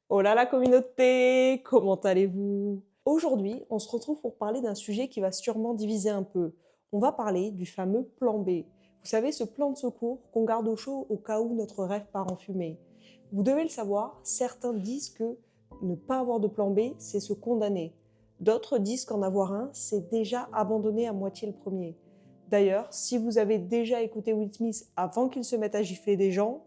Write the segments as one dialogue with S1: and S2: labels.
S1: Oh là la communauté, comment allez-vous? Aujourd'hui, on se retrouve pour parler d'un sujet qui va sûrement diviser un peu. On va parler du fameux plan B. Vous savez, ce plan de secours qu'on garde au chaud au cas où notre rêve part en fumée. Vous devez le savoir, certains disent que ne pas avoir de plan B, c'est se condamner. D'autres disent qu'en avoir un, c'est déjà abandonner à moitié le premier. D'ailleurs, si vous avez déjà écouté Will Smith avant qu'il se mette à gifler des gens,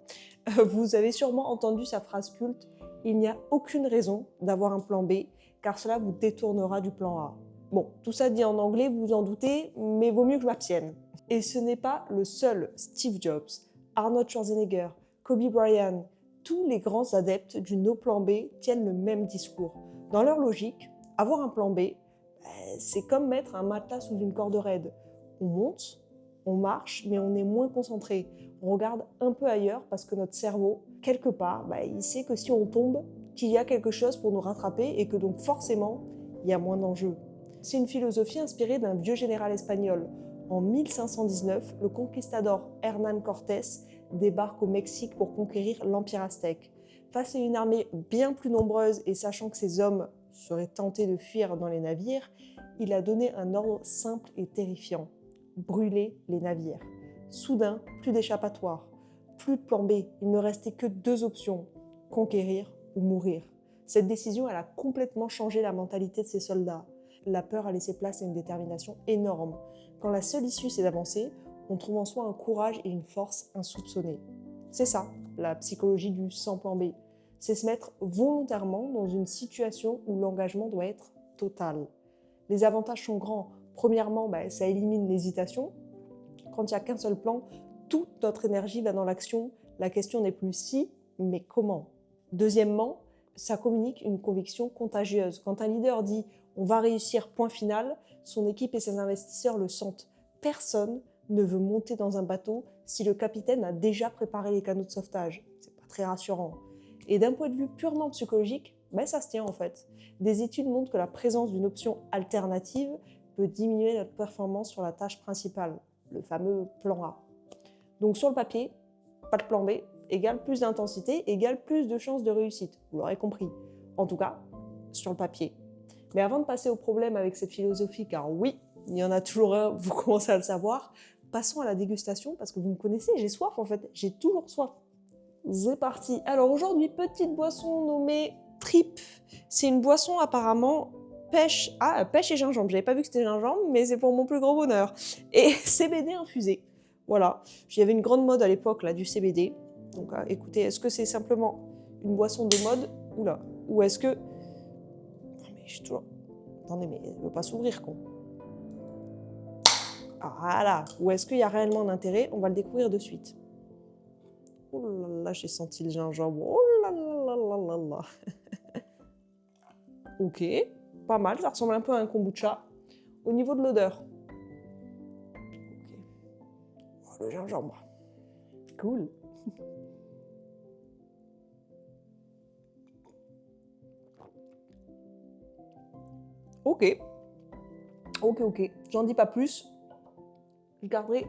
S1: vous avez sûrement entendu sa phrase culte: il n'y a aucune raison d'avoir un plan B, car cela vous détournera du plan A. Bon, tout ça dit en anglais, vous vous en doutez, mais vaut mieux que je m'abstienne. Et ce n'est pas le seul. Steve Jobs, Arnold Schwarzenegger, Kobe Bryant, tous les grands adeptes du no plan B tiennent le même discours. Dans leur logique, avoir un plan B, c'est comme mettre un matelas sous une corde raide. On monte, on marche, mais on est moins concentré. On regarde un peu ailleurs parce que notre cerveau, quelque part, il sait que si on tombe, qu'il y a quelque chose pour nous rattraper et que donc forcément, il y a moins d'enjeux. C'est une philosophie inspirée d'un vieux général espagnol. En 1519, le conquistador Hernán Cortés débarque au Mexique pour conquérir l'Empire aztèque. Face à une armée bien plus nombreuse et sachant que ses hommes seraient tentés de fuir dans les navires, il a donné un ordre simple et terrifiant: brûler les navires. Soudain, plus d'échappatoire, plus de plan B, il ne restait que deux options: conquérir ou mourir. Cette décision, elle a complètement changé la mentalité de ces soldats. La peur a laissé place à une détermination énorme. Quand la seule issue c'est d'avancer, on trouve en soi un courage et une force insoupçonnés. C'est ça, la psychologie du sans plan B. C'est se mettre volontairement dans une situation où l'engagement doit être total. Les avantages sont grands. Premièrement, ça élimine l'hésitation. Quand il n'y a qu'un seul plan, toute notre énergie va dans l'action. La question n'est plus si, mais comment. Deuxièmement, ça communique une conviction contagieuse. Quand un leader dit « on va réussir, point final », son équipe et ses investisseurs le sentent. Personne ne veut monter dans un bateau si le capitaine a déjà préparé les canaux de sauvetage. C'est pas très rassurant. Et d'un point de vue purement psychologique, ça se tient en fait. Des études montrent que la présence d'une option alternative peut diminuer notre performance sur la tâche principale, le fameux plan A. Donc sur le papier, pas de plan B égale plus d'intensité, égale plus de chances de réussite. Vous l'aurez compris. En tout cas, sur le papier. Mais avant de passer au problème avec cette philosophie, car oui, il y en a toujours un, vous commencez à le savoir, passons à la dégustation, parce que vous me connaissez, j'ai soif en fait, j'ai toujours soif. C'est parti. Alors aujourd'hui, petite boisson nommée Trip. C'est une boisson apparemment pêche et gingembre. J'avais pas vu que c'était gingembre, mais c'est pour mon plus gros bonheur. Et CBD infusé. Voilà. Il y avait une grande mode à l'époque là du CBD. Donc écoutez, est-ce que c'est simplement une boisson de mode? Oula. Ou est-ce que... Non mais je suis toujours... Attendez, mais elle veut pas s'ouvrir, con. Ah, voilà. Ou est-ce qu'il y a réellement un intérêt? On va le découvrir de suite. Oh là là, j'ai senti le gingembre. Oh là là là là là. Ok, pas mal, ça ressemble un peu à un kombucha. Au niveau de l'odeur, ok. Oh, le gingembre, cool. Ok, ok. J'en dis pas plus. Je garderai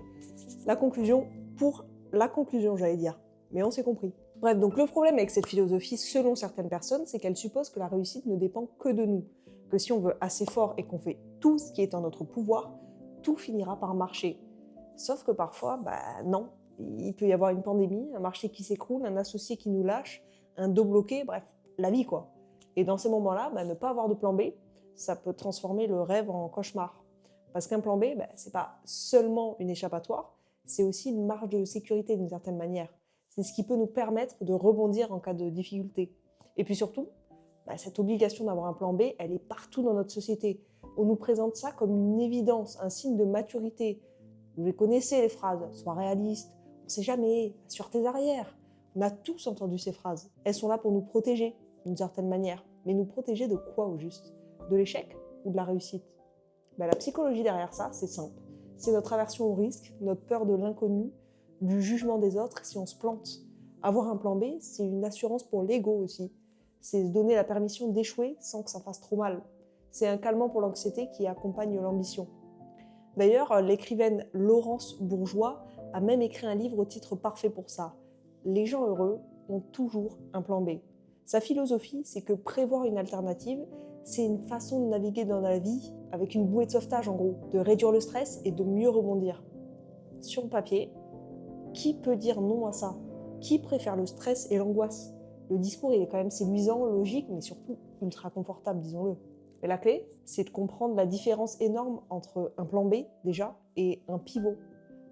S1: la conclusion pour la conclusion, j'allais dire. Mais on s'est compris. Bref, donc le problème avec cette philosophie, selon certaines personnes, c'est qu'elle suppose que la réussite ne dépend que de nous. Que si on veut assez fort et qu'on fait tout ce qui est en notre pouvoir, tout finira par marcher. Sauf que parfois, non. Il peut y avoir une pandémie, un marché qui s'écroule, un associé qui nous lâche, un dos bloqué, bref, la vie quoi. Et dans ces moments-là, ne pas avoir de plan B, ça peut transformer le rêve en cauchemar. Parce qu'un plan B, c'est pas seulement une échappatoire, c'est aussi une marge de sécurité d'une certaine manière. C'est ce qui peut nous permettre de rebondir en cas de difficulté. Et puis surtout, cette obligation d'avoir un plan B, elle est partout dans notre société. On nous présente ça comme une évidence, un signe de maturité. Vous les connaissez les phrases, sois réaliste, on sait jamais, sur tes arrières. On a tous entendu ces phrases. Elles sont là pour nous protéger, d'une certaine manière. Mais nous protéger de quoi au juste? De l'échec ou de la réussite? La psychologie derrière ça, c'est simple. C'est notre aversion au risque, notre peur de l'inconnu, du jugement des autres si on se plante. Avoir un plan B, c'est une assurance pour l'ego aussi. C'est se donner la permission d'échouer sans que ça fasse trop mal. C'est un calmant pour l'anxiété qui accompagne l'ambition. D'ailleurs, l'écrivaine Laurence Bourgeois a même écrit un livre au titre parfait pour ça. Les gens heureux ont toujours un plan B. Sa philosophie, c'est que prévoir une alternative, c'est une façon de naviguer dans la vie avec une bouée de sauvetage en gros, de réduire le stress et de mieux rebondir. Sur le papier, qui peut dire non à ça? Qui préfère le stress et l'angoisse? Le discours, il est quand même séduisant, logique, mais surtout ultra confortable, disons-le. Mais la clé, c'est de comprendre la différence énorme entre un plan B, déjà, et un pivot.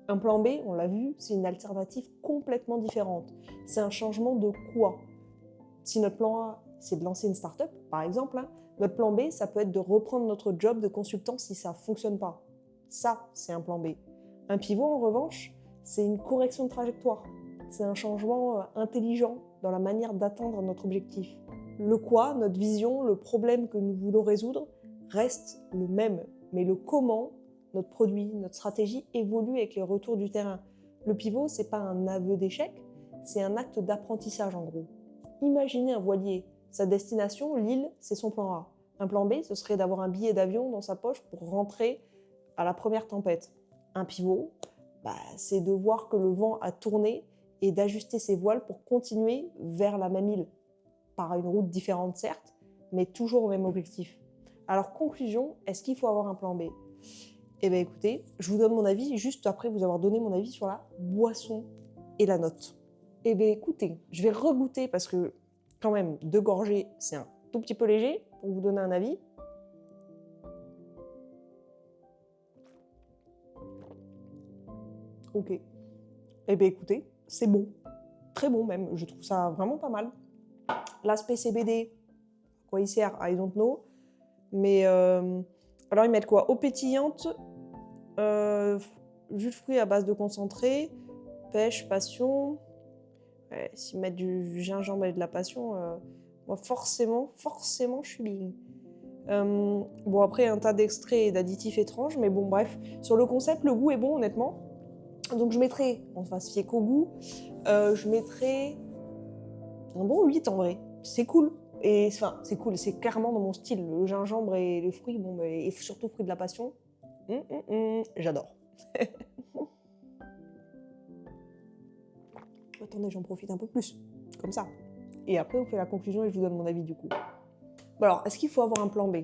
S1: Un plan B, on l'a vu, c'est une alternative complètement différente. C'est un changement de quoi? Si notre plan A, c'est de lancer une start-up, par exemple, notre plan B, ça peut être de reprendre notre job de consultant si ça ne fonctionne pas. Ça, c'est un plan B. Un pivot, en revanche, c'est une correction de trajectoire. C'est un changement intelligent dans la manière d'atteindre notre objectif. Le quoi, notre vision, le problème que nous voulons résoudre reste le même. Mais le comment, notre produit, notre stratégie évolue avec les retours du terrain. Le pivot, ce n'est pas un aveu d'échec, c'est un acte d'apprentissage en gros. Imaginez un voilier. Sa destination, l'île, c'est son plan A. Un plan B, ce serait d'avoir un billet d'avion dans sa poche pour rentrer à la première tempête. Un pivot, c'est de voir que le vent a tourné et d'ajuster ses voiles pour continuer vers la même île. Par une route différente certes, mais toujours au même objectif. Alors conclusion, est-ce qu'il faut avoir un plan B? Eh bien écoutez, je vous donne mon avis juste après vous avoir donné mon avis sur la boisson et la note. Eh bien écoutez, je vais regoûter parce que quand même 2 gorgées, c'est un tout petit peu léger pour vous donner un avis. Ok. Eh bien écoutez, c'est bon. Très bon même, je trouve ça vraiment pas mal. L'aspect CBD, à quoi il sert, I don't know. Mais alors ils mettent quoi? Eau pétillante, jus de fruits à base de concentré, pêche, passion. Ouais, s'ils mettent du gingembre et de la passion, moi forcément, je suis bien. Bon après un tas d'extraits et d'additifs étranges, mais bon bref. Sur le concept, le goût est bon honnêtement. Donc je mettrai, on va se fier qu'au goût, je mettrai un bon 8 en vrai. C'est cool. Et enfin, c'est cool, c'est clairement dans mon style. Le gingembre et les fruits, bon, et surtout fruits de la passion, j'adore. Attendez, j'en profite un peu plus, comme ça. Et après, on fait la conclusion et je vous donne mon avis du coup. Bon alors, est-ce qu'il faut avoir un plan B?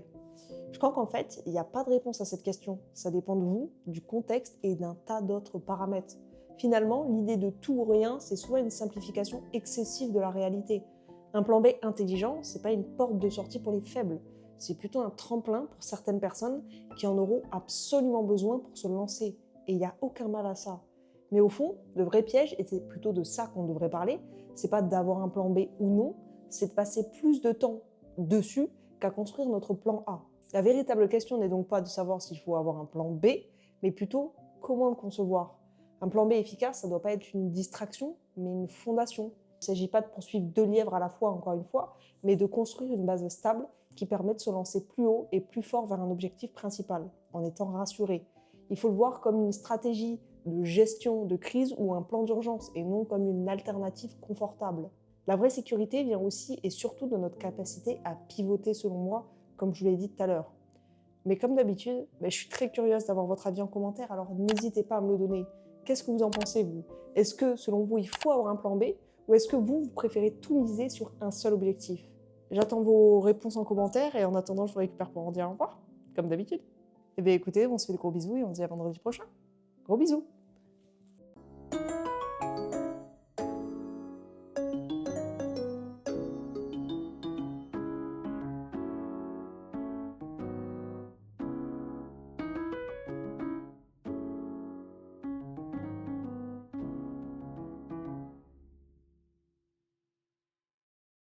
S1: Je crois qu'en fait, il n'y a pas de réponse à cette question. Ça dépend de vous, du contexte et d'un tas d'autres paramètres. Finalement, l'idée de tout ou rien, c'est souvent une simplification excessive de la réalité. Un plan B intelligent, c'est pas une porte de sortie pour les faibles. C'est plutôt un tremplin pour certaines personnes qui en auront absolument besoin pour se lancer. Et il n'y a aucun mal à ça. Mais au fond, le vrai piège, et c'est plutôt de ça qu'on devrait parler, c'est pas d'avoir un plan B ou non, c'est de passer plus de temps dessus qu'à construire notre plan A. La véritable question n'est donc pas de savoir s'il faut avoir un plan B, mais plutôt comment le concevoir. Un plan B efficace, ça ne doit pas être une distraction, mais une fondation. Il ne s'agit pas de poursuivre 2 lièvres à la fois, encore une fois, mais de construire une base stable qui permet de se lancer plus haut et plus fort vers un objectif principal, en étant rassuré. Il faut le voir comme une stratégie de gestion de crise ou un plan d'urgence, et non comme une alternative confortable. La vraie sécurité vient aussi et surtout de notre capacité à pivoter, selon moi, comme je vous l'ai dit tout à l'heure. Mais comme d'habitude, je suis très curieuse d'avoir votre avis en commentaire, alors n'hésitez pas à me le donner. Qu'est-ce que vous en pensez, vous? Est-ce que, selon vous, il faut avoir un plan B? Ou est-ce que vous préférez tout miser sur un seul objectif? J'attends vos réponses en commentaire, et en attendant, je vous récupère pour en dire au revoir, comme d'habitude. Eh bien écoutez, on se fait de gros bisous et on se dit à vendredi prochain. Gros bisous!